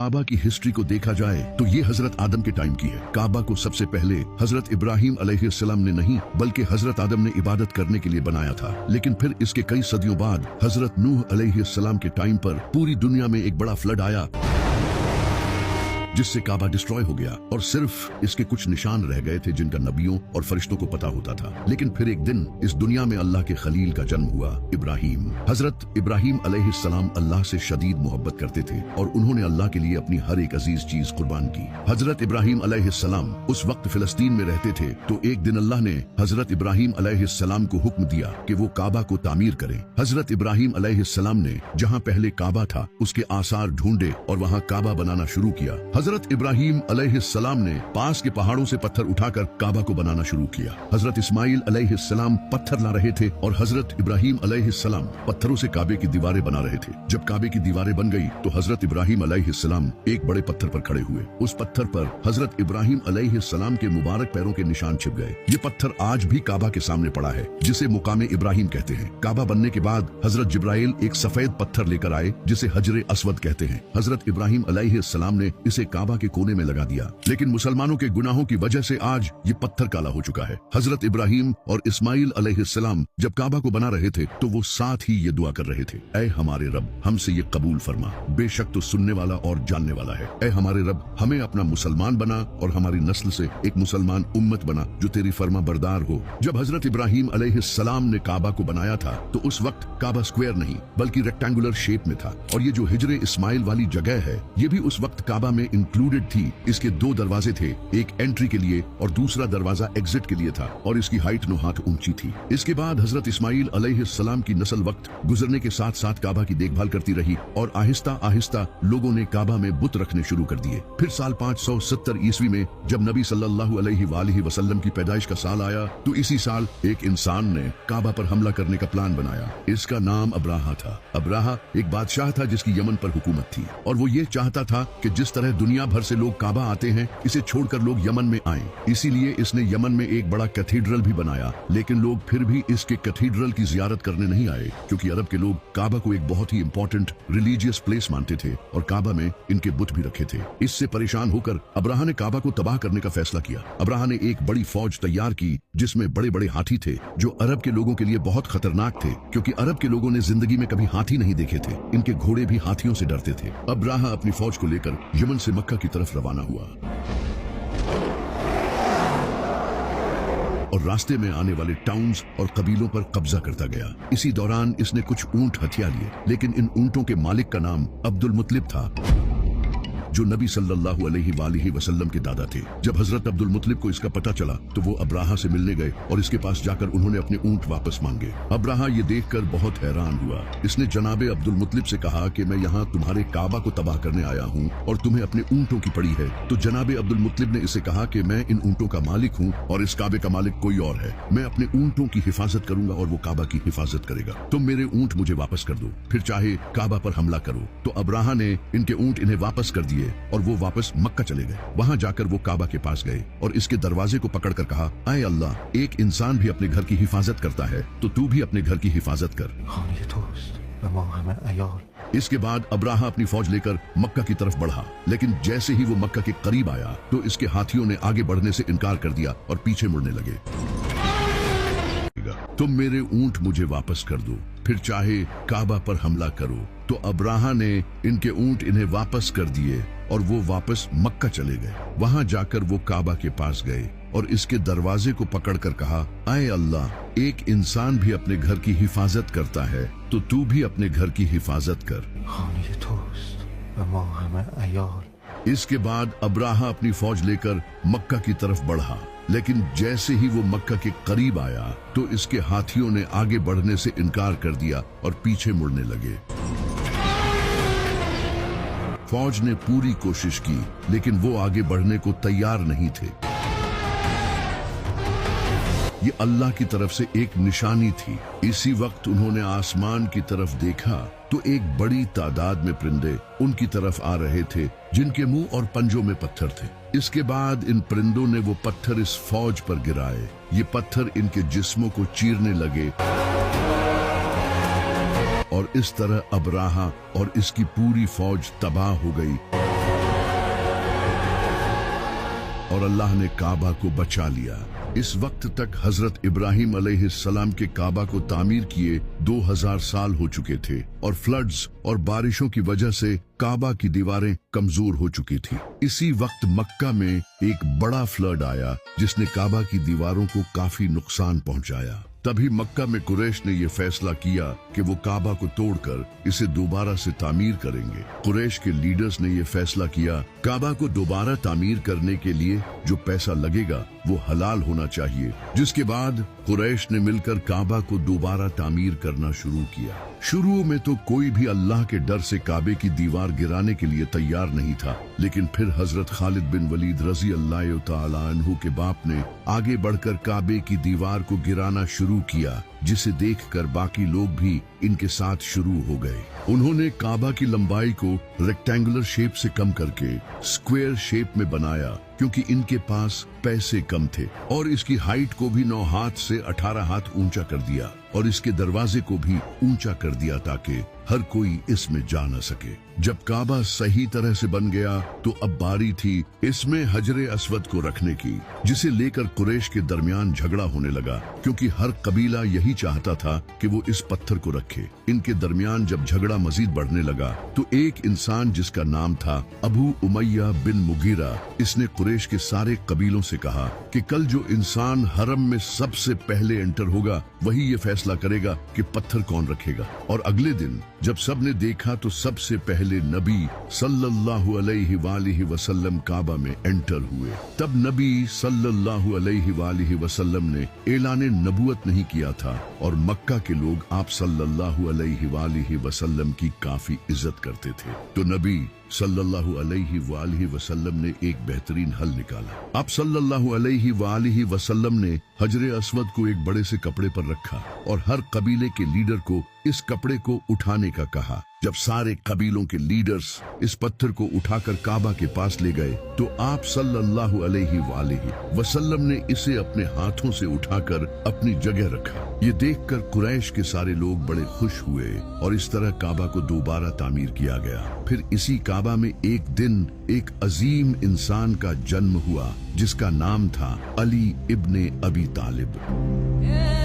काबा की हिस्ट्री को देखा जाए तो ये हजरत आदम के टाइम की है। काबा को सबसे पहले हजरत इब्राहिम अलैहिस्सलाम ने नहीं बल्कि हजरत आदम ने इबादत करने के लिए बनाया था। लेकिन फिर इसके कई सदियों बाद हजरत नूह अलैहिस्सलाम के टाइम पर पूरी दुनिया में एक बड़ा फ्लड आया जिससे काबा डिस्ट्रॉय हो गया और सिर्फ इसके कुछ निशान रह गए थे जिनका नबियों और फरिश्तों को पता होता था। लेकिन फिर एक दिन इस दुनिया में अल्लाह के खलील का जन्म हुआ, इब्राहिम। हजरत इब्राहिम अलैहिस्सलाम अल्लाह से शदीद मोहब्बत करते थे और उन्होंने अल्लाह के लिए अपनी हर एक अजीज चीज कुर्बान की। हजरत इब्राहिम अलैहिस्सलाम उस वक्त फिलिस्तीन में रहते थे तो एक दिन अल्लाह ने हजरत इब्राहिम अलैहिस्सलाम को हुक्म दिया कि वो काबा को तामीर करें। हजरत इब्राहिम अलैहिस्सलाम ने जहाँ पहले काबा था उसके आसार ढूंढे और वहाँ काबा बनाना शुरू किया। हजरत इब्राहिम अलैहिस्सलाम ने पास के पहाड़ों से पत्थर उठाकर काबा को बनाना शुरू किया। हजरत इस्माइल अलैहिस्सलाम पत्थर ला रहे थे और हजरत इब्राहिम अलैहिस्सलाम पत्थरों से काबे की दीवारें बना रहे थे। जब काबे की दीवारें बन गई तो हजरत इब्राहिम अलैहिस्सलाम एक बड़े पत्थर पर खड़े हुए। उस पत्थर पर हजरत इब्राहिम अलैहिस्सलाम के मुबारक पैरों के निशान छिप गए। ये पत्थर आज भी काबा के सामने पड़ा है जिसे मुकामे इब्राहिम कहते हैं। काबा बनने के बाद हजरत जिब्राइल एक सफेद पत्थर लेकर आए जिसे हजरे अस्वद कहते हैं। हजरत इब्राहिम अलैहिस्सलाम ने इसे काबा के कोने में लगा दिया। लेकिन मुसलमानों के गुनाहों की वजह से आज ये पत्थर काला हो चुका है। हजरत इब्राहिम और इस्माइल अलैहिस्सलाम जब काबा को बना रहे थे तो वो साथ ही ये दुआ कर रहे थे, ऐ हमारे रब हमसे ये कबूल फरमा, बेशक तो सुनने वाला और जानने वाला है। ऐ हमारे रब हमें अपना मुसलमान बना और हमारी नस्ल से एक मुसलमान उम्मत बना जो तेरी फर्मा बरदार हो। जब हजरत इब्राहिम अलैहिस्सलाम ने काबा को बनाया था तो उस वक्त काबा स्क्वायर नहीं बल्कि रेक्टेंगुलर शेप में था और ये जो हिजरे इस्माइल वाली जगह है ये भी उस वक्त काबा में इंक्लूडेड थी। इसके दो दरवाजे थे, एक एंट्री के लिए और दूसरा दरवाजा एग्जिट के लिए था और इसकी हाइट 9 हाथ ऊंची थी। इसके बाद हजरत इस्माइल अलैहिस्सलाम की नस्ल वक्त गुजरने के साथ साथ काबा की देखभाल करती रही और आहिस्ता आहिस्ता लोगों ने काबा में बुत रखने शुरू कर दिए। फिर साल 570 ईस्वी में जब नबी सल्लल्लाहु अलैहि वसल्लम की पैदाइश का साल आया तो इसी साल एक इंसान ने काबा पर हमला करने का प्लान बनाया। इसका नाम अब्राहा था। अब्राहा एक बादशाह था जिसकी यमन पर हुकूमत थी और वो ये चाहता था कि जिस तरह दुनिया भर से लोग काबा आते हैं इसे छोड़कर लोग यमन में आएं। इसीलिए इसने यमन में एक बड़ा कैथीड्रल भी बनाया। लेकिन लोग फिर भी इसके कैथीड्रल की जियारत करने नहीं आए क्योंकि अरब के लोग काबा को एक बहुत ही इंपॉर्टेंट रिलीजियस प्लेस मानते थे और काबा में इनके बुत भी रखे थे। इससे परेशान होकर अब्राहा ने काबा को तबाह करने का फैसला किया। अब्राहा ने एक बड़ी फौज तैयार की जिसमें बड़े बड़े हाथी थे जो अरब के लोगों के लिए बहुत खतरनाक थे क्योंकि अरब के लोगों ने जिंदगी में कभी हाथी नहीं देखे थे। इनके घोड़े भी हाथियों से डरते थे। अब्राहा अपनी फौज को लेकर यमन से मक्का की तरफ रवाना हुआ और रास्ते में आने वाले टाउन्स और कबीलों पर कब्जा करता गया। इसी दौरान इसने कुछ ऊंट हथिया लिए लेकिन इन ऊंटों के मालिक का नाम अब्दुल मुत्तलिब था जो नबी सल्लल्लाहु अलैहि वसल्लम के दादा थे। जब हजरत अब्दुल मुत्तलिब को इसका पता चला तो वो अब्राहा से मिलने गए और इसके पास जाकर उन्होंने अपने ऊंट वापस मांगे। अब्राहा ये देखकर बहुत हैरान हुआ। इसने जनाबे अब्दुल मुत्तलिब से कहा कि मैं यहाँ तुम्हारे काबा को तबाह करने आया हूँ और तुम्हें अपने ऊंटों की पड़ी है। तो जनाबे अब्दुल मुत्तलिब ने इसे कहा कि मैं इन ऊंटों का मालिक हूँ और इस काबे का मालिक कोई और है। मैं अपने ऊंटों की हिफाजत करूंगा और वो काबा की हिफाजत करेगा। तुम मेरे ऊंट मुझे वापस कर दो, फिर चाहे काबा पर हमला करो। तो अब्राहा ने इनके ऊंट इन्हें वापस कर दिए और वो वापस मक्का चले गए। वहां जाकर वो काबा के पास गए और इसके दरवाजे को पकड़कर कहा, ऐ अल्लाह, एक इंसान भी अपने घर की हिफाजत करता है तो तू भी अपने घर की हिफाजत कर। इसके बाद अब्राहा अपनी फौज लेकर मक्का की तरफ बढ़ा लेकिन जैसे ही वो मक्का के करीब आया तो इसके हाथियों ने आगे बढ़ने से इनकार कर दिया और पीछे मुड़ने लगे। तुम मेरे ऊंट मुझे वापस कर दो, फिर चाहे काबा पर हमला करो। तो अब्राहा ने इनके ऊंट इन्हें वापस कर दिए और वो वापस मक्का चले गए। वहां जाकर वो काबा के पास गए और इसके दरवाजे को पकड़कर कहा, ऐ अल्लाह, एक इंसान भी अपने घर की हिफाजत करता है तो तू भी अपने घर की हिफाजत कर। इसके बाद अब्राहा अपनी फौज लेकर मक्का की तरफ बढ़ा लेकिन जैसे ही वो मक्का के करीब आया तो इसके हाथियों ने आगे बढ़ने से इनकार कर दिया और पीछे मुड़ने लगे। फौज ने पूरी कोशिश की लेकिन वो आगे बढ़ने को तैयार नहीं थे। ये अल्लाह की तरफ से एक निशानी थी। इसी वक्त उन्होंने आसमान की तरफ देखा तो एक बड़ी तादाद में परिंदे उनकी तरफ आ रहे थे जिनके मुंह और पंजों में पत्थर थे। इसके बाद इन परिंदों ने वो पत्थर इस फौज पर गिराए। ये पत्थर इनके जिस्मों को चीरने लगे और इस तरह अब्राहा और इसकी पूरी फौज तबाह हो गई। और अल्लाह ने काबा को बचा लिया। इस वक्त तक हजरत इब्राहिम अलैहिस्सलाम के काबा को तामीर किए 2000 साल हो चुके थे और फ्लड्स और बारिशों की वजह से काबा की दीवारें कमजोर हो चुकी थी। इसी वक्त मक्का में एक बड़ा फ्लड आया जिसने काबा की दीवारों को काफी नुकसान पहुंचाया। तभी मक्का में कुरैश ने ये फैसला किया कि वो काबा को तोड़कर इसे दोबारा से तामीर करेंगे। कुरैश के लीडर्स ने ये फैसला किया, काबा को दोबारा तामीर करने के लिए जो पैसा लगेगा वो हलाल होना चाहिए। जिसके बाद कुरैश ने मिलकर काबा को दोबारा तामीर करना शुरू किया। शुरू में तो कोई भी अल्लाह के डर से काबे की दीवार गिराने के लिए तैयार नहीं था, लेकिन फिर हजरत खालिद बिन वलीद रजी अल्लाह तआला अन्हु के बाप ने आगे बढ़कर काबे की दीवार को गिराना शुरू किया, जिसे देखकर बाकी लोग भी इनके साथ शुरू हो गए। उन्होंने काबा की लंबाई को रेक्टेंगुलर शेप से कम करके स्क्वायर शेप में बनाया, क्योंकि इनके पास पैसे कम थे, और इसकी हाइट को भी 9 हाथ से 18 हाथ ऊंचा कर दिया और इसके दरवाजे को भी ऊंचा कर दिया ताकि हर कोई इसमें जा न सके। जब काबा सही तरह से बन गया तो अब बारी थी इसमें हजरे अस्वद को रखने की, जिसे लेकर कुरैश के दरमियान झगड़ा होने लगा, क्योंकि हर कबीला यही चाहता था कि वो इस पत्थर को रखे। इनके दरमियान जब झगड़ा मजीद बढ़ने लगा तो एक इंसान जिसका नाम था अबू उमैया बिन मुगीरा, इसने कुरैश के सारे कबीलों से कहा कि कल जो इंसान हरम में सबसे पहले एंटर होगा वही ये फैसला करेगा कि पत्थर कौन रखेगा। और अगले दिन जब सबने देखा तो सबसे पहले नबी सल्लल्लाहु अलैहि वसल्लम काबा में एंटर हुए। तब नबी सल्लल्लाहु अलैहि वसल्लम ने ऐलान नबूवत नहीं किया था और मक्का के लोग आप सल्लल्लाहु अलैहि वसल्लम की काफी इज्जत करते थे। तो नबी सल्लल्लाहु अलैहि वसल्लम ने एक बेहतरीन हल निकाला। आप सल्लल्लाहु अलैहि वसल्लम ने हजरे अस्वद को एक बड़े से कपड़े पर रखा और हर कबीले के लीडर को इस कपड़े को उठाने का कहा। जब सारे कबीलों के लीडर्स इस पत्थर को उठाकर काबा के पास ले गए तो आप सल्लल्लाहु अलैहि वसल्लम ने इसे अपने हाथों से उठाकर अपनी जगह रखा। ये देखकर कुरैश के सारे लोग बड़े खुश हुए और इस तरह काबा को दोबारा तामीर किया गया। फिर इसी काबा में एक दिन एक अजीम इंसान का जन्म हुआ जिसका नाम था अली इब्ने अबी तालिब।